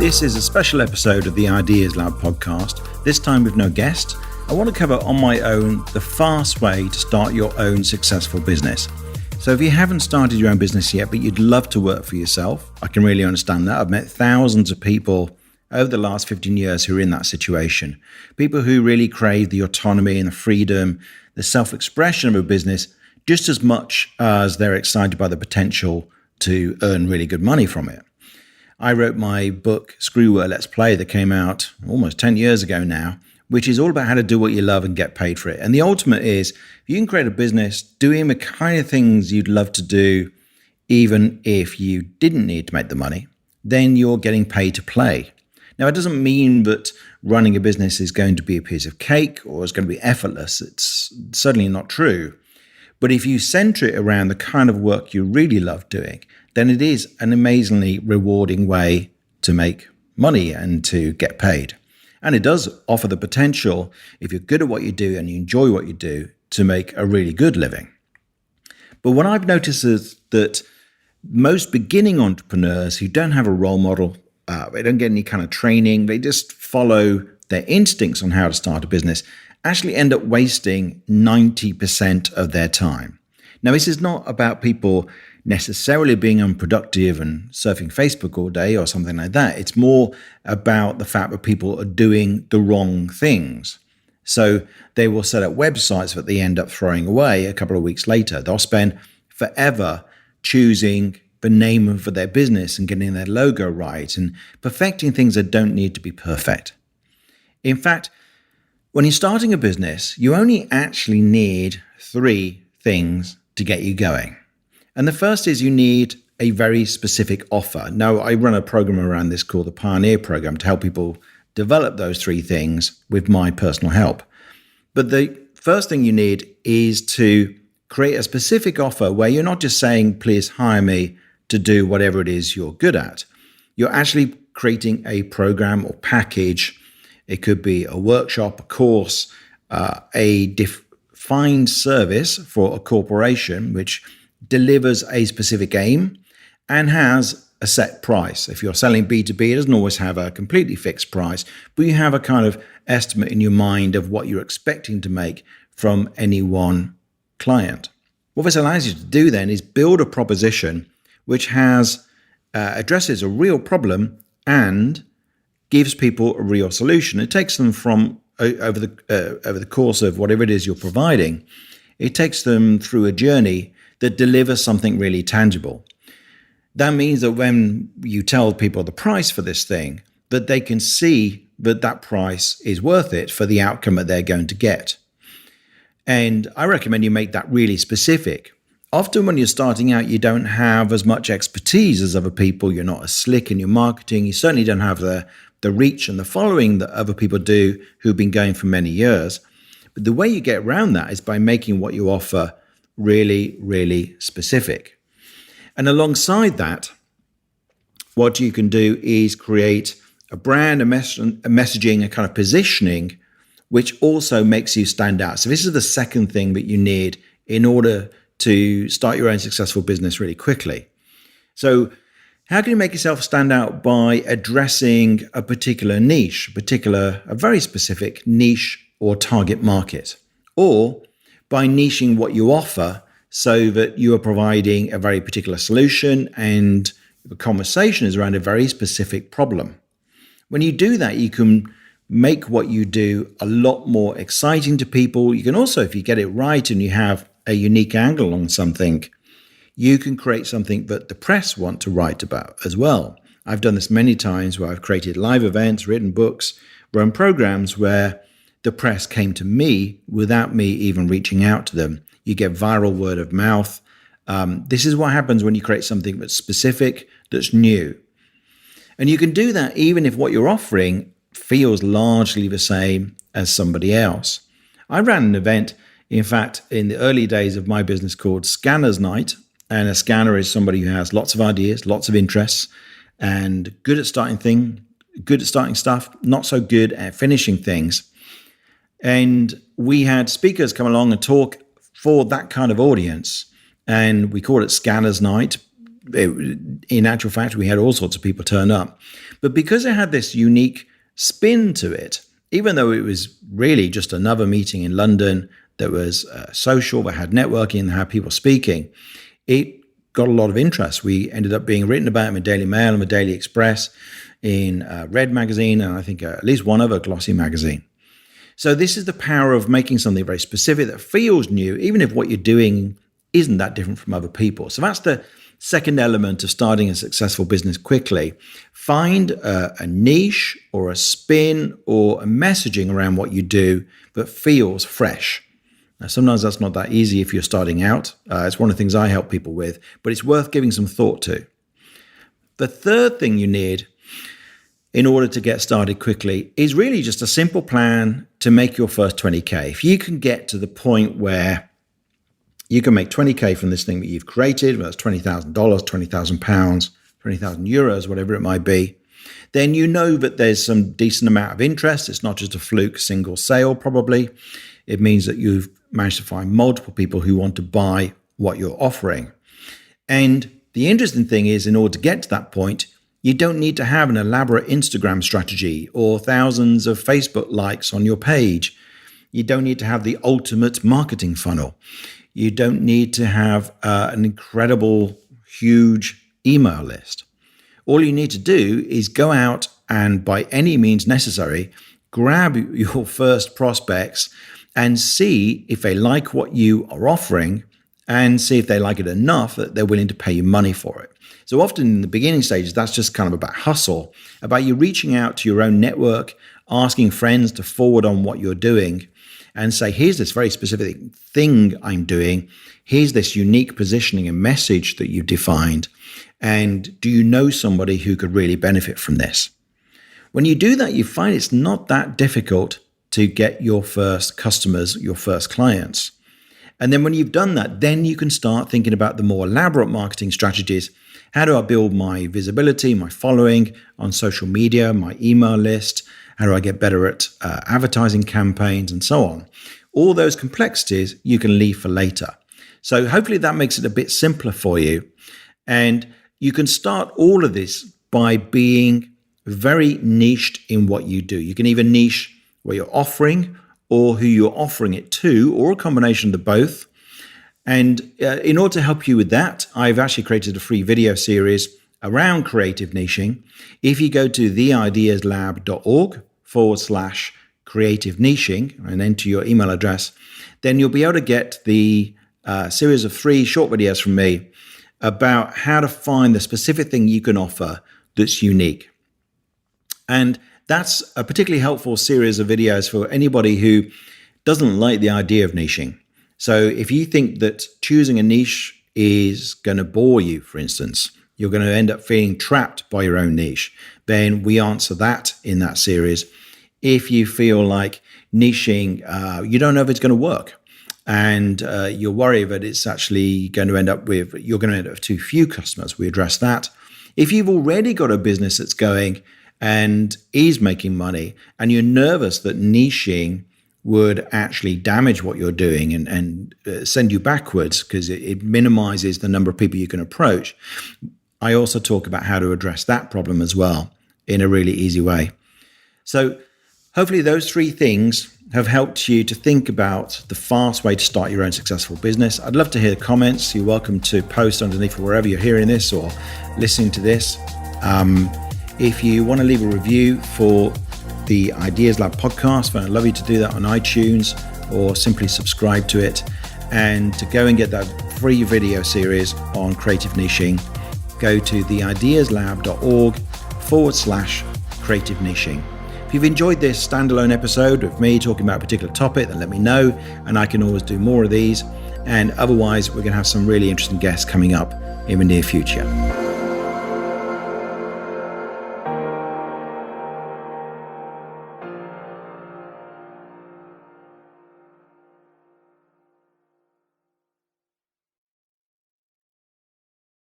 This is a special episode of the Ideas Lab podcast, this time with no guest. I want to cover on my own the fast way to start your own successful business. So if you haven't started your own business yet, but you'd love to work for yourself, I can really understand that. I've met thousands of people over the last 15 years who are in that situation. People who really crave the autonomy and the freedom, the self-expression of a business, just as much as they're excited by the potential to earn really good money from it. I wrote my book, Screwwork, Let's Play, that came out almost 10 years ago now, which is all about how to do what you love and get paid for it. And the ultimate is, if you can create a business doing the kind of things you'd love to do, even if you didn't need to make the money, then you're getting paid to play. Now, it doesn't mean that running a business is going to be a piece of cake or it's going to be effortless. It's certainly not true. But if you center it around the kind of work you really love doing, then it is an amazingly rewarding way to make money and to get paid. And it does offer the potential, if you're good at what you do and you enjoy what you do, to make a really good living. But what I've noticed is that most beginning entrepreneurs who don't have a role model, they don't get any kind of training, they just follow their instincts on how to start a business, actually end up wasting 90% of their time. Now, this is not about people necessarily being unproductive and surfing Facebook all day or something like that. It's more about the fact that people are doing the wrong things. So they will set up websites that they end up throwing away a couple of weeks later. They'll spend forever choosing the name for their business and getting their logo right and perfecting things that don't need to be perfect. In fact, when you're starting a business, you only actually need 3 things to get you going. And the first is you need a very specific offer. Now, I run a program around this called the Pioneer Program to help people develop those 3 things with my personal help. But the first thing you need is to create a specific offer where you're not just saying, please hire me to do whatever it is you're good at. You're actually creating a program or package. It could be a workshop, a course, a defined service for a corporation, which delivers a specific aim and has a set price. If you're selling B2B, it doesn't always have a completely fixed price, but you have a kind of estimate in your mind of what you're expecting to make from any one client. What this allows you to do then is build a proposition which has addresses a real problem and gives people a real solution. It takes them from over the course of whatever it is you're providing, it takes them through a journey that delivers something really tangible. That means that when you tell people the price for this thing, that they can see that that price is worth it for the outcome that they're going to get. And I recommend you make that really specific. Often when you're starting out, you don't have as much expertise as other people. You're not as slick in your marketing. You certainly don't have the reach and the following that other people do who've been going for many years. But the way you get around that is by making what you offer really, really specific. And alongside that, what you can do is create a brand, a messaging, a kind of positioning, which also makes you stand out. So this is the second thing that you need in order to start your own successful business really quickly. So how can you make yourself stand out? By addressing a particular niche, a very specific niche or target market, or by niching what you offer so that you are providing a very particular solution and the conversation is around a very specific problem. When you do that, you can make what you do a lot more exciting to people. You can also, if you get it right and you have a unique angle on something, you can create something that the press want to write about as well. I've done this many times where I've created live events, written books, run programs where the press came to me without me even reaching out to them. You get viral word of mouth. This is what happens when you create something that's specific, that's new. And you can do that even if what you're offering feels largely the same as somebody else. I ran an event, in fact, in the early days of my business called Scanner's Night. And a scanner is somebody who has lots of ideas, lots of interests, and good at starting stuff, not so good at finishing things. And we had speakers come along and talk for that kind of audience. And we called it Scanner's Night. in actual fact, we had all sorts of people turn up. But because it had this unique spin to it, even though it was really just another meeting in London that was social, that had networking, that had people speaking, it got a lot of interest. We ended up being written about in the Daily Mail and the Daily Express, in Red magazine, and I think at least one other glossy magazine. So this is the power of making something very specific that feels new, even if what you're doing isn't that different from other people. So that's the second element of starting a successful business quickly. Find a niche or a spin or a messaging around what you do that feels fresh. Now, sometimes that's not that easy if you're starting out. It's one of the things I help people with, but it's worth giving some thought to. The third thing you need in order to get started quickly is really just a simple plan to make your first 20K. If you can get to the point where you can make 20K from this thing that you've created, whether it's $20,000, £20,000, 20,000 euros, whatever it might be, then you know that there's some decent amount of interest. It's not just a fluke single sale, probably. It means that you've managed to find multiple people who want to buy what you're offering. And the interesting thing is, in order to get to that point, you don't need to have an elaborate Instagram strategy or thousands of Facebook likes on your page. You don't need to have the ultimate marketing funnel. You don't need to have an incredible, huge email list. All you need to do is go out and, by any means necessary, grab your first prospects and see if they like what you are offering, and see if they like it enough that they're willing to pay you money for it. So often in the beginning stages, that's just kind of about hustle, about you reaching out to your own network, asking friends to forward on what you're doing, and say, here's this very specific thing I'm doing. Here's this unique positioning and message that you've defined. And do you know somebody who could really benefit from this? When you do that, you find it's not that difficult to get your first customers, your first clients. And then when you've done that, then you can start thinking about the more elaborate marketing strategies. How do I build my visibility, my following on social media, my email list? How do I get better at advertising campaigns and so on? All those complexities you can leave for later. So hopefully that makes it a bit simpler for you. And you can start all of this by being very niched in what you do. You can either niche what you're offering or who you're offering it to, or a combination of the both. And in order to help you with that, I've actually created a free video series around creative niching. If you go to theideaslab.org/creative niching and enter your email address, then you'll be able to get the series of 3 short videos from me about how to find the specific thing you can offer that's unique. And that's a particularly helpful series of videos for anybody who doesn't like the idea of niching. So if you think that choosing a niche is going to bore you, for instance, you're going to end up feeling trapped by your own niche, then we answer that in that series. If you feel like niching, you don't know if it's going to work, and you're worried that it's actually going to end up with, you're going to end up with too few customers, we address that. If you've already got a business that's going and is making money, and you're nervous that niching would actually damage what you're doing and send you backwards because it minimizes the number of people you can approach, I also talk about how to address that problem as well in a really easy way. So hopefully those 3 things have helped you to think about the fast way to start your own successful business. I'd love to hear the comments. You're welcome to post underneath wherever you're hearing this or listening to this. If you want to leave a review for the Ideas Lab podcast, then I'd love you to do that on iTunes or simply subscribe to it. And to go and get that free video series on creative niching, go to theideaslab.org/creative niching. If you've enjoyed this standalone episode of me talking about a particular topic, then let me know, and I can always do more of these. And otherwise, we're going to have some really interesting guests coming up in the near future.